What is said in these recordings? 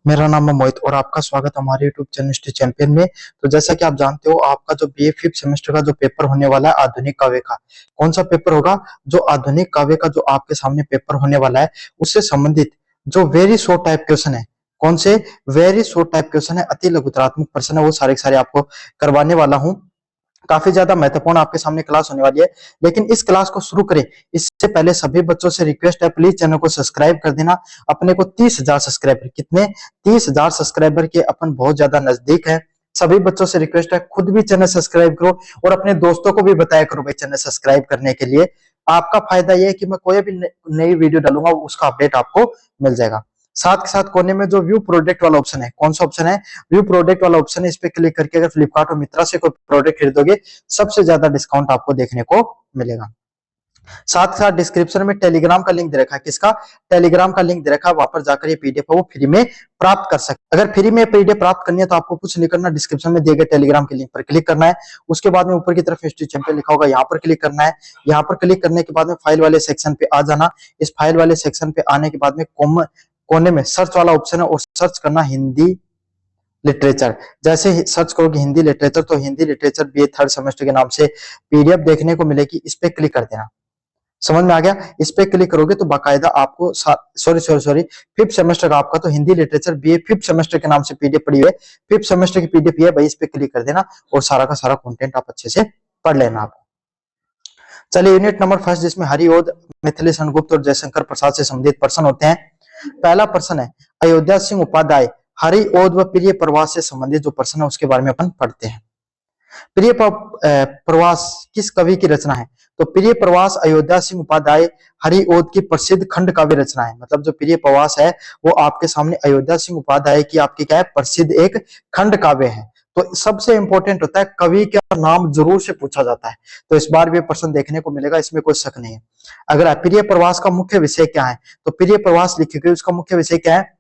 मेरा नाम है मोहित और आपका स्वागत है हमारे YouTube चैनल हिस्ट्री चैंपियन में। तो जैसा कि आप जानते हो, आपका जो बीए फिफ्थ सेमेस्टर का जो पेपर होने वाला है आधुनिक काव्य का, कौन सा पेपर होगा? जो आधुनिक काव्य का जो आपके सामने पेपर होने वाला है, उससे संबंधित जो वेरी शॉर्ट टाइप क्वेश्चन है, कौन से वेरी शॉर्ट टाइप क्वेश्चन है, अति लघुतरात्मक प्रश्न है, वो सारे के सारे आपको करवाने वाला हूँ। काफी ज्यादा महत्वपूर्ण आपके सामने क्लास होने वाली है। लेकिन इस क्लास को शुरू करें इससे पहले सभी बच्चों से रिक्वेस्ट है, प्लीज चैनल को सब्सक्राइब कर देना। अपने को 30,000 सब्सक्राइबर, कितने 30,000 सब्सक्राइबर के अपन बहुत ज्यादा नजदीक है। सभी बच्चों से रिक्वेस्ट है, खुद भी चैनल सब्सक्राइब करो और अपने दोस्तों को भी बताया करो भाई चैनल सब्सक्राइब करने के लिए। आपका फायदा यह है कि मैं कोई भी नई वीडियो डालूंगा उसका अपडेट आपको मिल जाएगा। साथ के साथ कोने में जो व्यू प्रोडक्ट वाला ऑप्शन है, कौन सा ऑप्शन है? व्यू प्रोडक्ट वाला ऑप्शन है। इस पे क्लिक करके अगर फ्लिपकार्ट और मित्रा से कोई प्रोडक्ट खरीदोगे, सबसे ज्यादा डिस्काउंट आपको देखने को मिलेगा। साथ साथ डिस्क्रिप्शन में टेलीग्राम का लिंक दे रखा है। किसका? टेलीग्राम का लिंक दे रखा है। वहां पर जाकर ये पीडीएफ है वो फ्री में प्राप्त कर सकते। अगर फ्री में पीडीएफ प्राप्त करनी है तो आपको कुछ नहीं करना, डिस्क्रिप्शन में दिए गए टेलीग्राम के लिंक पर क्लिक करना है। उसके बाद में ऊपर की तरफ हिस्ट्री चैंपियन लिखा होगा, यहाँ पर क्लिक करना है। यहाँ पर क्लिक करने के बाद में फाइल वाले सेक्शन पे आ जाना। इस फाइल वाले सेक्शन पे आने के बाद में कोने में सर्च वाला ऑप्शन है और सर्च करना हिंदी लिटरेचर। जैसे ही सर्च करोगे हिंदी लिटरेचर, तो Hindi literature BA third semester के नाम से पीडीएफ देखने को मिलेगी। इस पे क्लिक कर देना। समझ में आ गया? इस पे क्लिक करोगे तो बाकायदा आपको सॉरी फिफ्थ सेमेस्टर का आपका तो Hindi literature BA fifth semester के नाम से पीडीएफ पड़ी हुई है। फिफ्थ सेमेस्टर की पीडीएफ है भाई, इस पे क्लिक कर देना और सारा का सारा कंटेंट आप अच्छे से पढ़ लेना। आप चलिए यूनिट नंबर फर्स्ट, जिसमें हरिओद, मिथिलेश सेनगुप्त और जयशंकर प्रसाद से संबंधित प्रश्न होते हैं। पहला प्रश्न है अयोध्या सिंह उपाध्याय हरिओद व प्रिय प्रवास से संबंधित जो प्रश्न है उसके बारे में अपन पढ़ते हैं। प्रिय प्रवास किस कवि की रचना है? तो प्रिय प्रवास अयोध्या सिंह उपाध्याय हरिओद की प्रसिद्ध खंड काव्य रचना है। मतलब जो प्रिय प्रवास है वो आपके सामने अयोध्या सिंह उपाध्याय की आपकी क्या है? प्रसिद्ध एक खंड काव्य है। तो सबसे इंपॉर्टेंट होता है कवि का नाम जरूर से पूछा जाता है, तो इस बार भी प्रश्न देखने को मिलेगा, इसमें कोई शक नहीं है। अगर प्रिय प्रवास का मुख्य विषय क्या है, तो प्रिय प्रवास लिखी गई उसका मुख्य विषय क्या है?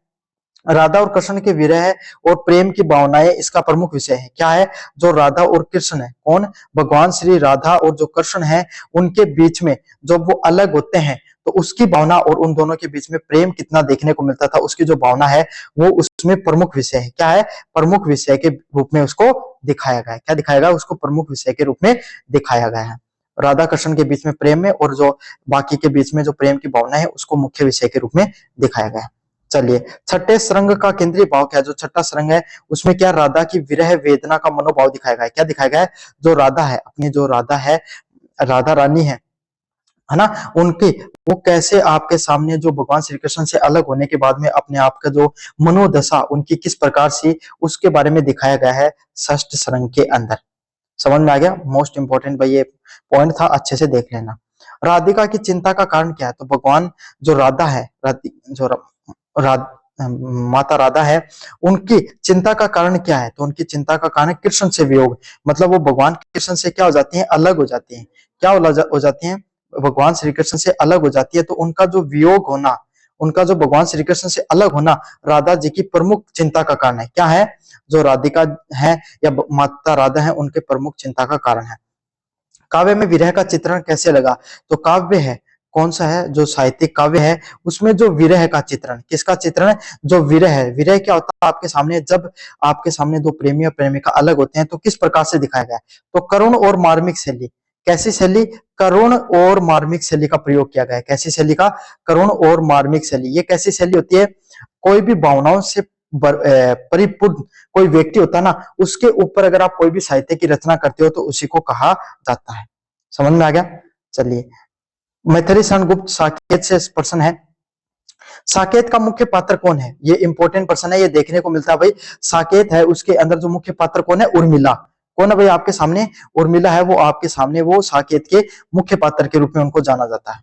राधा और कृष्ण के विरह और प्रेम की भावनाएं इसका प्रमुख विषय है। क्या है? जो राधा और कृष्ण है, कौन? भगवान श्री राधा और जो कृष्ण है उनके बीच में जब वो अलग होते हैं तो उसकी भावना और उन दोनों के बीच में प्रेम कितना देखने को मिलता था, उसकी जो भावना है वो उसमें प्रमुख विषय है। क्या है? प्रमुख विषय के रूप में उसको दिखाया गया है। क्या दिखाया गया? उसको प्रमुख विषय के रूप में दिखाया गया है। राधा कृष्ण के बीच में प्रेम में और जो बाकी के बीच में जो प्रेम की भावना है उसको मुख्य विषय के रूप में दिखाया गया है। चलिए छठे श्रृंग का केंद्रीय भाव क्या है? जो छठा श्रृंग है उसमें क्या? राधा की विरह वेदना का मनोभाव दिखाया गया है। क्या दिखाया गया है? जो राधा है, अपनी जो राधा है, राधा रानी है ना, उनकी वो कैसे आपके सामने जो भगवान श्री कृष्ण से अलग होने के बाद में अपने आप का जो मनोदशा उनकी किस प्रकार से, उसके बारे में दिखाया गया है षष्ठ श्रृंग के अंदर। समझ में आ गया? मोस्ट इंपोर्टेंट भाई ये पॉइंट था, अच्छे से देख लेना। राधिका की चिंता का कारण क्या है? तो भगवान जो राधा है, माता राधा है, उनकी चिंता का कारण क्या है? तो उनकी चिंता का कारण कृष्ण से वियोग। मतलब वो भगवान कृष्ण से क्या हो जाती हैं? अलग हो जाती हैं। क्या हो जाती हैं? भगवान श्री कृष्ण से अलग हो जाती है, तो उनका जो वियोग होना, उनका जो भगवान श्री कृष्ण से अलग होना राधा जी की प्रमुख चिंता का कारण है। क्या है? जो राधिका है या माता राधा है उनके प्रमुख चिंता का कारण है। काव्य में विरह का चित्रण कैसे लगा? तो काव्य है, कौन सा है? जो साहित्यिक काव्य है उसमें जो विरह का चित्रण, किसका चित्रण? जो विरह है। विरह क्या होता है आपके सामने? जब आपके सामने दो प्रेमी और प्रेमिका अलग होते हैं तो किस प्रकार से दिखाया गया है? तो करुण और मार्मिक शैली। कैसी शैली? करुण और मार्मिक शैली का प्रयोग किया गया है। कैसी शैली का? करुण और मार्मिक शैली। ये कैसी शैली होती है? कोई भी भावनाओं से परिपूर्ण कोई व्यक्ति होता है ना, उसके ऊपर अगर आप कोई भी साहित्य की रचना करते हो तो उसी को कहा जाता है। समझ में आ गया? चलिए मैथिली सेनगुप्त साकेत से प्रश्न है। साकेत का मुख्य पात्र कौन है? ये इंपॉर्टेंट प्रश्न है, ये देखने को मिलता है भाई। साकेत है उसके अंदर जो मुख्य पात्र कौन है? उर्मिला। कौन है भाई आपके सामने? उर्मिला है वो आपके सामने, वो साकेत के मुख्य पात्र के रूप में उनको जाना जाता है।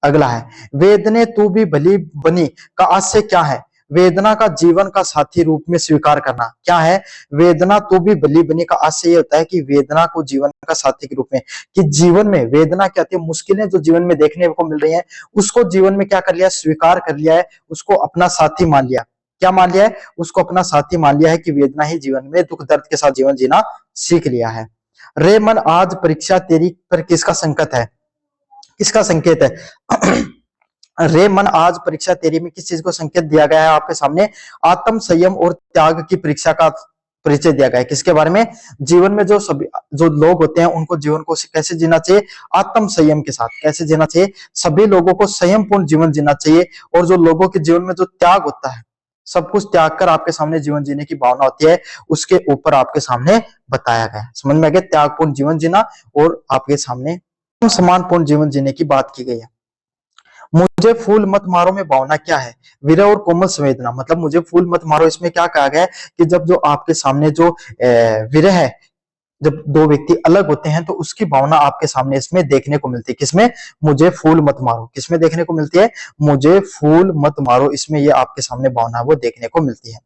अगला है वेदने तू भी भली बनी का आशय क्या है? वेदना का जीवन का साथी रूप में स्वीकार करना। क्या है? वेदना तू भी भली बनी का आशय ये होता है कि वेदना को जीवन का साथी के रूप में, कि जीवन में वेदना क्या आती है, मुश्किलें जो जीवन में देखने को मिल रही हैं उसको जीवन में क्या कर लिया? स्वीकार कर लिया है, उसको अपना साथी मान लिया। क्या मान लिया है? उसको अपना साथी मान लिया है कि वेदना ही जीवन में, दुख दर्द के साथ जीवन जीना सीख लिया है। रे मन आज परीक्षा तेरी पर किसका संकट है? किसका संकेत है? रे मन आज परीक्षा तेरी में किस चीज को संकेत दिया गया है आपके सामने? आत्म संयम और त्याग की परीक्षा का परिचय दिया गया है। किसके बारे में? जीवन में जो सभी जो लोग होते हैं उनको जीवन को कैसे जीना चाहिए? आत्म संयम के साथ कैसे जीना चाहिए? सभी लोगों को संयमपूर्ण जीवन जीना चाहिए। और जो लोगों के जीवन में जो त्याग होता है, सब कुछ त्याग कर आपके सामने जीवन जीने की भावना होती है, उसके ऊपर आपके सामने बताया गया है। समझ में आ गया? त्यागपूर्ण जीवन जीना और आपके सामने सम्मानपूर्ण जीवन जीने की बात की गई है। मुझे फूल मत मारो में भावना क्या है? विरह और कोमल संवेदना। मतलब मुझे फूल मत मारो, इसमें क्या कहा गया है कि जब जो आपके सामने जो विरह है, जब दो व्यक्ति अलग होते हैं तो उसकी भावना आपके सामने इसमें देखने को मिलती है। किसमें? मुझे फूल मत मारो। किसमें देखने को मिलती है? मुझे फूल मत मारो, इसमें ये आपके सामने भावना वो देखने को मिलती है।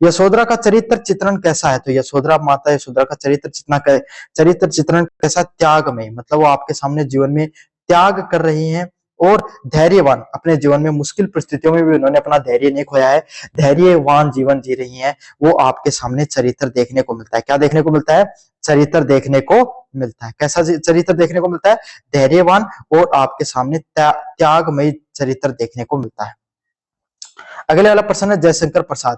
यशोधरा का चरित्र चित्रण कैसा है? तो यशोधरा माता यशोधरा का चरित्र चित्रण कैसा? त्यागमय। मतलब वो आपके सामने जीवन में त्याग कर रही हैं और धैर्यवान, अपने जीवन में मुश्किल परिस्थितियों में भी उन्होंने अपना धैर्य नहीं खोया है, धैर्यवान जीवन जी रही हैं। वो आपके सामने चरित्र देखने को मिलता है। क्या देखने को मिलता है? चरित्र देखने को मिलता है। कैसा चरित्र देखने को मिलता है? धैर्यवान और आपके सामने त्यागमय चरित्र देखने को मिलता है। अगले वाला प्रश्न है जयशंकर प्रसाद।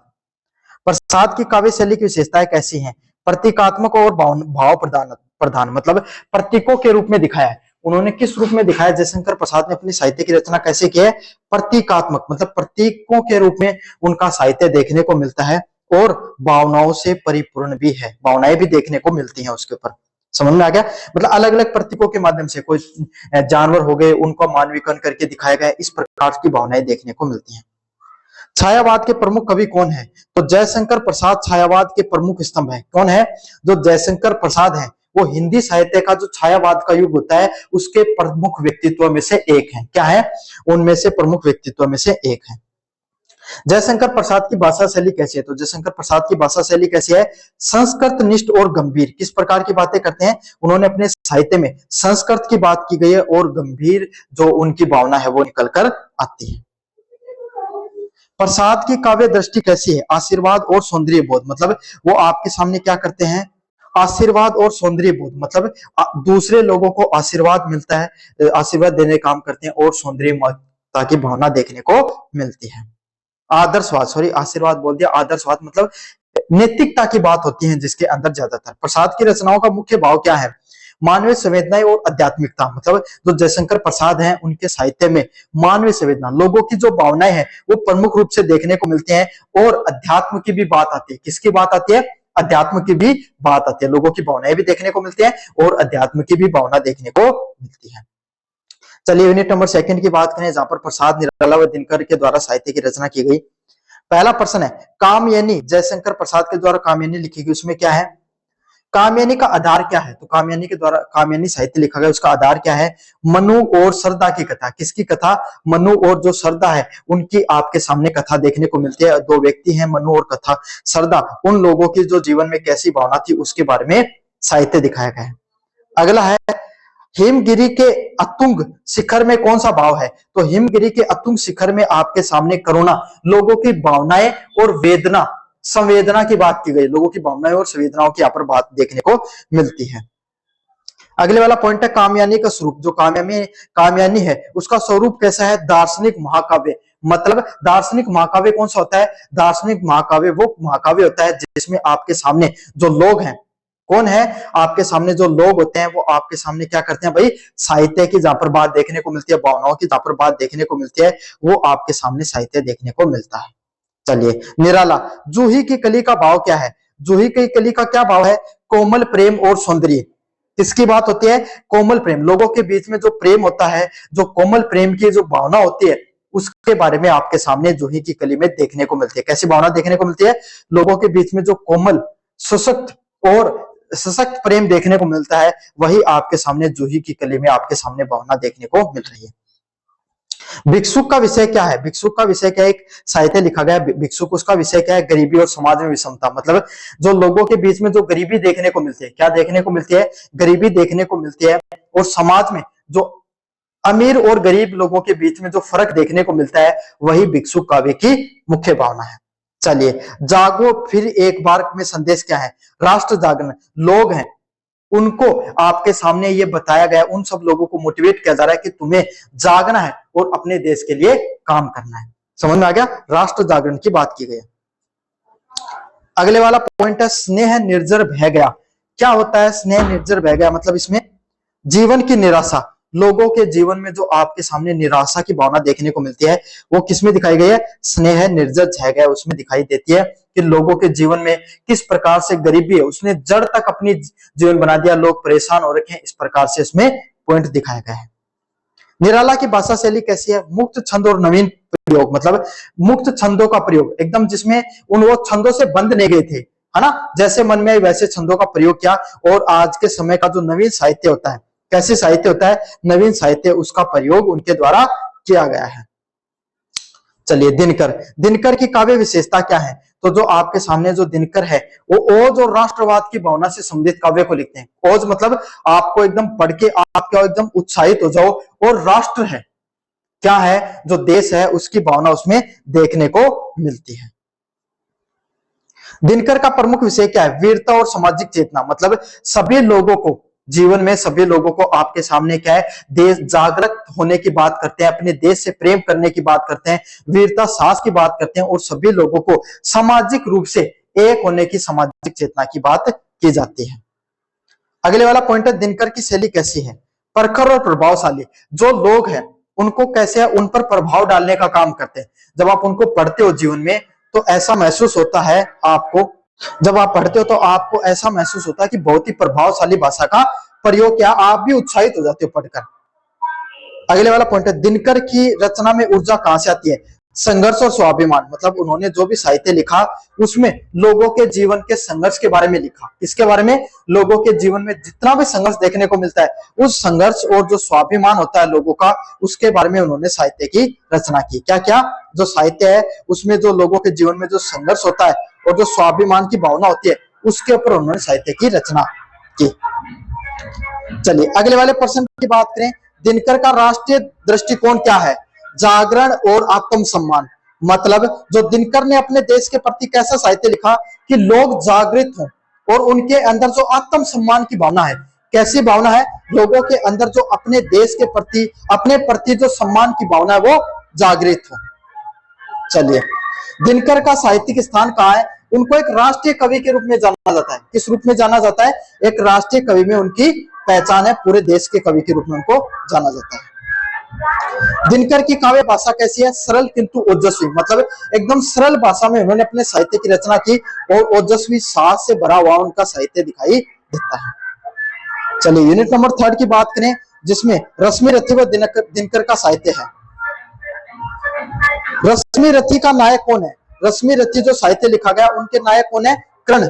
प्रसाद की काव्य शैली की विशेषताएं कैसी हैं? प्रतीकात्मक और भाव प्रधान प्रधान मतलब प्रतीकों के रूप में दिखाया है। उन्होंने किस रूप में दिखाया? जयशंकर प्रसाद ने अपनी साहित्य की रचना कैसे की है? प्रतीकात्मक, मतलब प्रतीकों के रूप में उनका साहित्य देखने को मिलता है और भावनाओं से परिपूर्ण भी है। भावनाएं भी देखने को मिलती हैं उसके ऊपर। समझ में आ गया? मतलब अलग अलग प्रतीकों के माध्यम से, कोई जानवर हो गए उनको मानवीकरण करके दिखाया गया, इस प्रकार की भावनाएं देखने को मिलती हैं। छायावाद के प्रमुख कवि कौन है? तो जयशंकर प्रसाद छायावाद के प्रमुख स्तंभ है। कौन है? जो जयशंकर प्रसाद है वो हिंदी साहित्य का जो छायावाद का युग होता है उसके प्रमुख व्यक्तित्व में से एक है। क्या है? उनमें से प्रमुख व्यक्तित्व में से एक है। जयशंकर प्रसाद की भाषा शैली कैसी है? तो जयशंकर प्रसाद की भाषा शैली कैसी है? संस्कृत निष्ठ और गंभीर। किस प्रकार की बातें करते हैं? उन्होंने अपने साहित्य में संस्कृत की बात की गई है और गंभीर जो उनकी भावना है वो निकलकर आती है। प्रसाद की काव्य दृष्टि कैसी है? आशीर्वाद और सौंदर्य बोध। मतलब वो आपके सामने क्या करते हैं? आशीर्वाद और सौंदर्य बोध, मतलब दूसरे लोगों को आशीर्वाद मिलता है, आशीर्वाद देने का काम करते हैं और सौंदर्यता की भावना देखने को मिलती है। आदर्शवाद, सॉरी आशीर्वाद बोल दिया, आदर्शवाद मतलब नैतिकता की बात होती है जिसके अंदर ज्यादातर। प्रसाद की रचनाओं का मुख्य भाव क्या है? मानवीय संवेदनाएं और आध्यात्मिकता। मतलब जो जयशंकर प्रसाद हैं उनके साहित्य में मानवीय संवेदना, लोगों की जो भावनाएं हैं वो प्रमुख रूप से देखने को मिलती हैं और अध्यात्म की भी बात आती है। किसकी बात आती है? अध्यात्म की भी बात आती है। लोगों की भावनाएं भी देखने को मिलती है और अध्यात्म की भी भावना देखने को मिलती है। चलिए यूनिट नंबर 2 की बात करें, जहां पर प्रसाद निराला व दिनकर के द्वारा साहित्य की रचना की गई। पहला प्रश्न है कामयनी, जयशंकर प्रसाद के द्वारा कामयनी लिखी गई, उसमें क्या है? कामयानी का आधार क्या है? तो कामयानी के द्वारा कामयानी साहित्य लिखा गया, उसका आधार क्या है? मनु और सरदा की कथा। किसकी कथा? मनु और जो सरदा है उनकी आपके सामने कथा देखने को मिलती है। दो व्यक्ति हैं मनु और कथा सरदा, उन लोगों की जो जीवन में कैसी भावना थी उसके बारे में साहित्य दिखाया गया है। अगला है हिमगिरी के अतुंग शिखर में कौन सा भाव है? तो हिमगिरी के अतुंग शिखर में आपके सामने करुणा, लोगों की भावनाएं और वेदना, संवेदना की बात की गई। लोगों की भावनाएं और संवेदनाओं की यहाँ पर बात देखने को मिलती है। अगले वाला पॉइंट है कामयानी का स्वरूप। जो कामयानी है उसका स्वरूप कैसा है? दार्शनिक महाकाव्य। मतलब दार्शनिक महाकाव्य कौन सा होता है? दार्शनिक महाकाव्य वो महाकाव्य होता है जिसमें आपके सामने जो लोग हैं, कौन है? आपके सामने जो लोग होते हैं वो आपके सामने क्या करते हैं भाई? साहित्य की जहां पर बात देखने को मिलती है, भावनाओं की जहां पर बात देखने को मिलती है, वो आपके सामने साहित्य देखने को मिलता है। चलिए निराला, जूही की कली का भाव क्या है? जूही की कली का क्या भाव है? कोमल प्रेम और सौंदर्य। किसकी बात होती है? कोमल प्रेम, लोगों के बीच में जो प्रेम होता है, जो कोमल प्रेम की जो भावना होती है उसके बारे में आपके सामने जूही की कली में देखने को मिलती है। कैसी भावना देखने को मिलती है? लोगों के बीच में जो कोमल सशक्त प्रेम देखने को मिलता है, वही आपके सामने जूही की कली में आपके सामने भावना देखने को मिल रही है। भिक्षुक का विषय क्या है? भिक्षुक का विषय क्या है? एक साहित्य लिखा गया भिक्षुक, उसका विषय क्या है? गरीबी और समाज में विषमता। मतलब जो लोगों के बीच में जो गरीबी देखने को मिलती है, क्या देखने को मिलती है? गरीबी देखने को मिलती है और समाज में जो अमीर और गरीब लोगों के बीच में जो फर्क देखने को मिलता है, वही भिक्षुक काव्य की मुख्य भावना है। चलिए जागो फिर एक बार में संदेश क्या है? राष्ट्र जागरण। लोग हैं उनको आपके सामने ये बताया गया, उन सब लोगों को मोटिवेट किया जा रहा है कि तुम्हें जागना है और अपने देश के लिए काम करना है। समझ में आ गया? राष्ट्र जागरण की बात की गई है। अगले वाला पॉइंट है स्नेह निर्जर भय गया। क्या होता है स्नेह निर्जर भय गया? मतलब इसमें जीवन की निराशा, लोगों के जीवन में जो आपके सामने निराशा की भावना देखने को मिलती है वो किसमें दिखाई गई है? स्नेह निर्जर भय गया उसमें दिखाई देती है कि लोगों के जीवन में किस प्रकार से गरीबी है उसने जड़ तक अपनी जीवन बना दिया, लोग परेशान हो रखे हैं, इस प्रकार से इसमें पॉइंट दिखाया गया है। निराला की भाषा शैली कैसी है? मुक्त छंद और नवीन प्रयोग, मतलब मुक्त छंदों का प्रयोग, एकदम जिसमें उन वो छंदों से बंद नहीं गए थे, है ना, जैसे मन में वैसे छंदों का प्रयोग किया। और आज के समय का जो नवीन साहित्य होता है, कैसे साहित्य होता है? नवीन साहित्य, उसका प्रयोग उनके द्वारा किया गया है। चलिए दिनकर की काव्य विशेषता क्या है? तो जो आपके सामने जो दिनकर है वो ओज और राष्ट्रवाद की भावना से संबंधित काव्य को लिखते हैं। ओज मतलब आपको एकदम पढ़ के आप क्या एकदम उत्साहित हो जाओ, और राष्ट्र है क्या है? जो देश है उसकी भावना उसमें देखने को मिलती है। दिनकर का प्रमुख विषय क्या है? वीरता और सामाजिक चेतना, मतलब सभी लोगों को जीवन में सभी लोगों को आपके सामने क्या है? देश जागृत होने की बात करते हैं, अपने देश से प्रेम करने की बात करते हैं, वीरता साहस की बात करते हैं, और सभी लोगों को सामाजिक रूप से एक होने की सामाजिक चेतना की बात की जाती है। अगले वाला पॉइंट है दिनकर की शैली कैसी है? प्रखर और प्रभावशाली। जो लोग हैं उनको कैसे है? उन पर प्रभाव डालने का काम करते हैं। जब आप उनको पढ़ते हो जीवन में तो ऐसा महसूस होता है आपको, जब आप पढ़ते हो तो आपको ऐसा महसूस होता है कि बहुत ही प्रभावशाली भाषा का प्रयोग किया, आप भी उत्साहित हो जाते हो पढ़कर। अगले वाला पॉइंट है दिनकर की रचना में ऊर्जा कहां से आती है? संघर्ष और स्वाभिमान, मतलब उन्होंने जो भी साहित्य लिखा उसमें लोगों के जीवन के संघर्ष के बारे में लिखा। इसके बारे में लोगों के जीवन में जितना भी संघर्ष देखने को मिलता है उस संघर्ष और जो स्वाभिमान होता है लोगों का, उसके बारे में उन्होंने साहित्य की रचना की। क्या क्या? जो साहित्य है उसमें जो लोगों के जीवन में जो संघर्ष होता है और जो स्वाभिमान की भावना होती है उसके ऊपर उन्होंने साहित्य की रचना की। चलिए अगले वाले प्रश्न की बात करें। दिनकर का राष्ट्रीय दृष्टिकोण क्या है? जागरण और आत्मसम्मान, मतलब जो दिनकर ने अपने देश के प्रति कैसा साहित्य लिखा कि लोग जागृत हों और उनके अंदर जो आत्मसम्मान की भावना है, कैसी भावना है? लोगों के अंदर जो अपने देश के प्रति, अपने प्रति जो सम्मान की भावना है वो जागृत हो। चलिए दिनकर का साहित्यिक स्थान कहाँ है? उनको एक राष्ट्रीय कवि के रूप में जाना जाता है। किस रूप में जाना जाता है? एक राष्ट्रीय कवि में उनकी पहचान है, पूरे देश के कवि के रूप में उनको जाना जाता है। दिनकर की काव्य भाषा कैसी है? सरल किंतु ओजस्वी, मतलब एकदम सरल भाषा में उन्होंने अपने साहित्य की रचना की और ओजस्वी साहस से भरा हुआ उनका साहित्य दिखाई देता है। चलिए यूनिट नंबर 3 की बात करें जिसमें रश्मि रथी व दिनकर का साहित्य है। रश्मि रथी का नायक कौन है? रश्मि रथी जो साहित्य लिखा गया उनके नायक कौन है? कर्ण।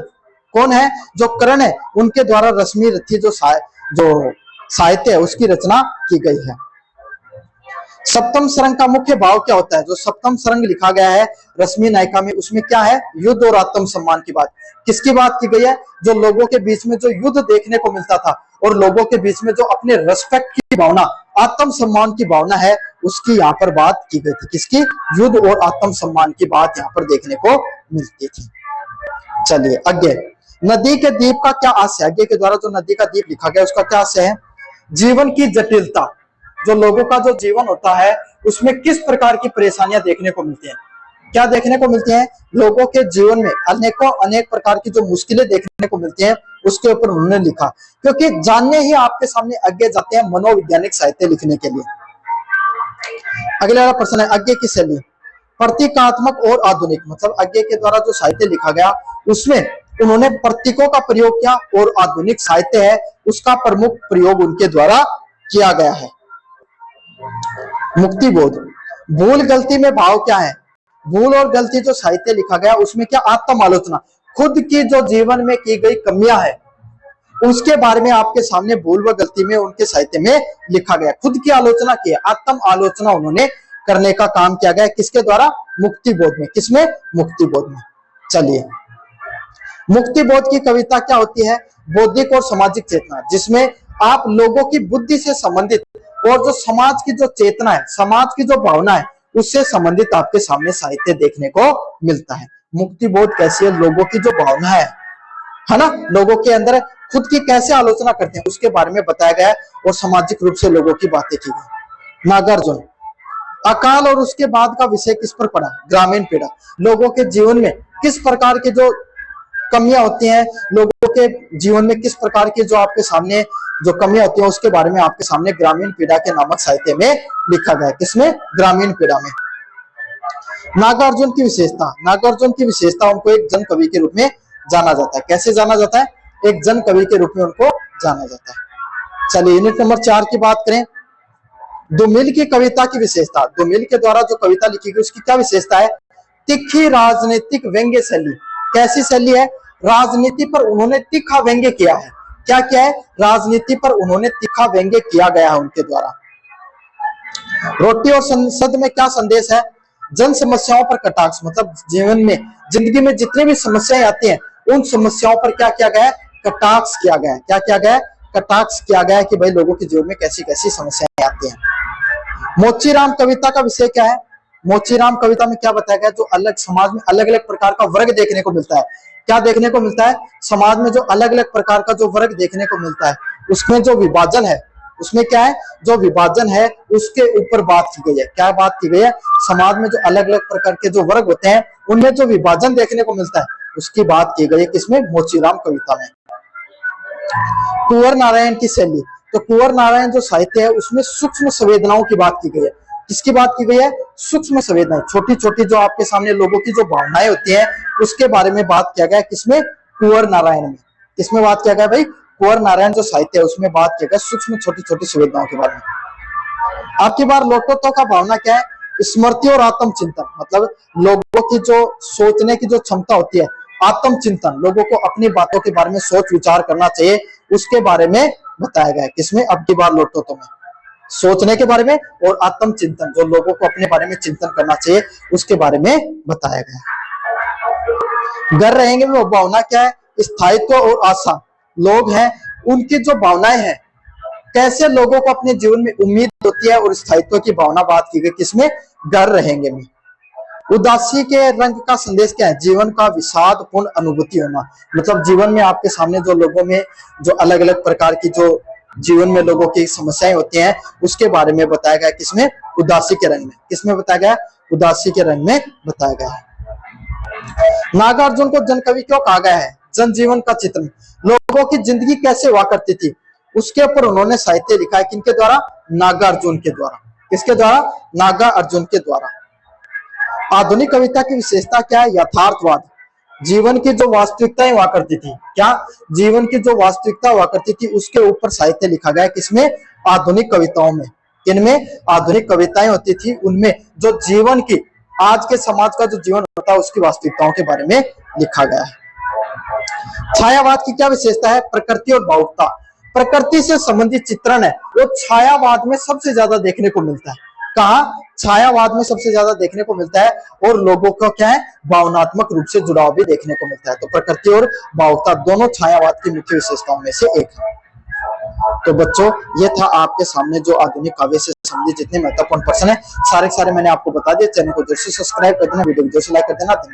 कौन है? जो कर्ण है उनके द्वारा रश्मि रथी जो साहित्य है उसकी रचना की गई है। सप्तम सरंग का मुख्य भाव क्या होता है? जो सप्तम सरंग लिखा गया है रश्मि नायिका में उसमें क्या है? युद्ध और आत्मसम्मान की बात। किसकी बात की गई है? जो लोगों के बीच में जो युद्ध देखने को मिलता था और लोगों के बीच में जो अपने रेस्पेक्ट की भावना, आत्मसम्मान की भावना है उसकी यहाँ पर बात की गई थी। किसकी? युद्ध और आत्मसम्मान की बात यहाँ पर देखने को मिलती थी। चलिए आगे, नदी के द्वीप का क्या आशय है? आगे के द्वारा जो नदी का द्वीप लिखा गया उसका क्या आशय है? जीवन की जटिलता, जो लोगों का जो जीवन होता है उसमें किस प्रकार की परेशानियां देखने को मिलती हैं, क्या देखने को मिलती हैं? लोगों के जीवन में अनेक प्रकार की जो मुश्किलें देखने को मिलती हैं उसके ऊपर उन्होंने लिखा, क्योंकि जानने ही आपके सामने आगे जाते हैं मनोवैज्ञानिक साहित्य लिखने के लिए। अगला वाला प्रश्न है आगे की शैली, प्रतीकात्मक और आधुनिक, मतलब आगे के द्वारा जो साहित्य लिखा गया उसमें उन्होंने प्रतीकों का प्रयोग किया और आधुनिक साहित्य है उसका प्रमुख प्रयोग उनके द्वारा किया गया है। मुक्तिबोध, भूल गलती में भाव क्या है? भूल और गलती जो साहित्य लिखा गया उसमें क्या? आत्म आलोचना, खुद की जो जीवन में की गई कमियां है उसके बारे में आपके सामने भूल व गलती में उनके साहित्य में लिखा गया। खुद की आलोचना की, आत्म आलोचना उन्होंने करने का काम किया गया। किसके द्वारा? मुक्तिबोध में। किसमें? मुक्तिबोध में। चलिए मुक्तिबोध की कविता क्या होती है? बौद्धिक और सामाजिक चेतना, जिसमें आप लोगों की बुद्धि से संबंधित और जो समाज की जो चेतना है, समाज की जो भावना है उससे संबंधित आपके सामने साहित्य देखने को मिलता है। मुक्तिबोध कैसी है? लोगों की जो भावना है ना, लोगों के अंदर खुद की कैसे आलोचना करते हैं उसके बारे में बताया गया है और सामाजिक रूप से लोगों की बातें की गई। नागार्जुन, अकाल और उसके बाद का विषय किस पर पड़ा? ग्रामीण पीड़ा। लोगों के जीवन में किस प्रकार के जो कमियां होती हैं, लोगों के जीवन में किस प्रकार की जो आपके सामने जो कमियां होती हैं उसके बारे में आपके सामने ग्रामीण पीड़ा के नामक साहित्य में लिखा गया है। किसमें? ग्रामीण पीड़ा में। नागार्जुन की विशेषता, नागार्जुन की विशेषता उनको एक जन कवि के रूप में जाना जाता है। कैसे जाना जाता है? एक जन कवि के रूप में उनको जाना जाता है। चलिए यूनिट नंबर 4 की बात करें। दुमिल की कविता की विशेषता, दुमिल के द्वारा जो कविता लिखी गई उसकी क्या विशेषता है? तिखी राजनीतिक व्यंग्य शैली। कैसी शैली है? राजनीति पर उन्होंने तीखा व्यंग्य किया है। क्या क्या है? राजनीति पर उन्होंने तीखा व्यंग्य किया गया है उनके द्वारा। रोटी और संसद में क्या संदेश है? जन समस्याओं पर कटाक्ष, मतलब जीवन में जिंदगी में जितनी भी समस्याएं आती हैं उन समस्याओं पर क्या किया गया है? कटाक्ष किया गया है। क्या किया गया है? कटाक्ष किया गया है कि भाई लोगों के जीवन में कैसी कैसी समस्याएं आती हैं। मोचीराम कविता का विषय क्या है? मोचीराम कविता में क्या बताया गया? जो अलग समाज में अलग अलग प्रकार का वर्ग देखने को मिलता है। क्या देखने को मिलता है? समाज में जो अलग अलग प्रकार का जो वर्ग देखने को मिलता है उसमें जो विभाजन है, उसमें क्या है? जो विभाजन है उसके ऊपर बात की गई है। क्या बात की गई है? समाज में जो अलग अलग प्रकार के जो वर्ग होते हैं उनमें जो विभाजन देखने को मिलता है उसकी बात की गई है। किसमें? मोचीराम कविता में। कुंवर नारायण की शैली, तो कुंवर नारायण जो साहित्य है उसमें सूक्ष्म संवेदनाओं की बात की गई है। किसकी बात की गई है? सूक्ष्म संवेदनाएं, छोटी छोटी जो आपके सामने लोगों की जो भावनाएं होती हैं उसके बारे में बात किया गया। किसमें? कुंवर नारायण में। किसमें बात किया गया भाई? कुंवर नारायण जो साहित्य है उसमें बात किया गया सूक्ष्म छोटी छोटी संवेदनाओं के बारे में। आपकी बार लोटोत्व का भावना क्या है? स्मृति और आत्मचिंतन, मतलब लोगों की जो सोचने की जो क्षमता होती है, आत्मचिंतन, लोगों को अपनी बातों के बारे में सोच विचार करना चाहिए उसके बारे में बताया गया है। किसमें? अब की बार लोटोत्व में। सोचने के बारे में और आत्मचिंतन, जो लोगों को अपने बारे में चिंतन करना चाहिए उसके बारे में बताया गया है। घर रहेंगे में भावना क्या है? स्थायित्व और आशा। लोग हैं उनकी जो भावनाएं हैं, कैसे लोगों को अपने जीवन में उम्मीद होती है और स्थायित्व की भावना बात की गई। किसमें? घर रहेंगे में। उदासी के रंग का संदेश क्या है? जीवन का विषाद पूर्ण अनुभूति होना, मतलब जीवन में आपके सामने जो लोगों में जो अलग अलग प्रकार की जो जीवन में लोगों की समस्याएं होती हैं उसके बारे में बताया गया। किसमें? उदासी के रंग में। किसमें बताया गया? उदासी के रंग में बताया गया है। नागार्जुन को जन कवि क्यों कहा गया है? जनजीवन का चित्रण, लोगों की जिंदगी कैसे हुआ करती थी उसके ऊपर उन्होंने साहित्य लिखा है। किनके द्वारा? नागार्जुन के द्वारा। किसके द्वारा? नागार्जुन के द्वारा। आधुनिक कविता की विशेषता क्या है? यथार्थवाद, जीवन की जो वास्तविकताएं हुआ करती थी, क्या जीवन की जो वास्तविकता हुआ करती थी उसके ऊपर साहित्य लिखा गया है। किसमें? आधुनिक कविताओं में। किनमें? आधुनिक कविताएं होती थी उनमें जो जीवन की, आज के समाज का जो जीवन होता है उसकी वास्तविकताओं के बारे में लिखा गया है। छायावाद की क्या विशेषता है? प्रकृति और भावुकता, प्रकृति से संबंधित चित्रण है वो छायावाद में सबसे ज्यादा देखने को मिलता है। कहा? छायावाद में सबसे ज्यादा देखने को मिलता है और लोगों को क्या है? भावनात्मक रूप से जुड़ाव भी देखने को मिलता है। तो प्रकृति और भावुकता दोनों छायावाद की मुख्य विशेषताओं में से एक है। तो बच्चों ये था आपके सामने जो आधुनिक काव्य से संबंधित जितने महत्वपूर्ण प्रश्न है सारे मैंने आपको बता दिए। चैनल को जरूर से सब्सक्राइब कर देना, वीडियो को जरूर से लाइक कर देना।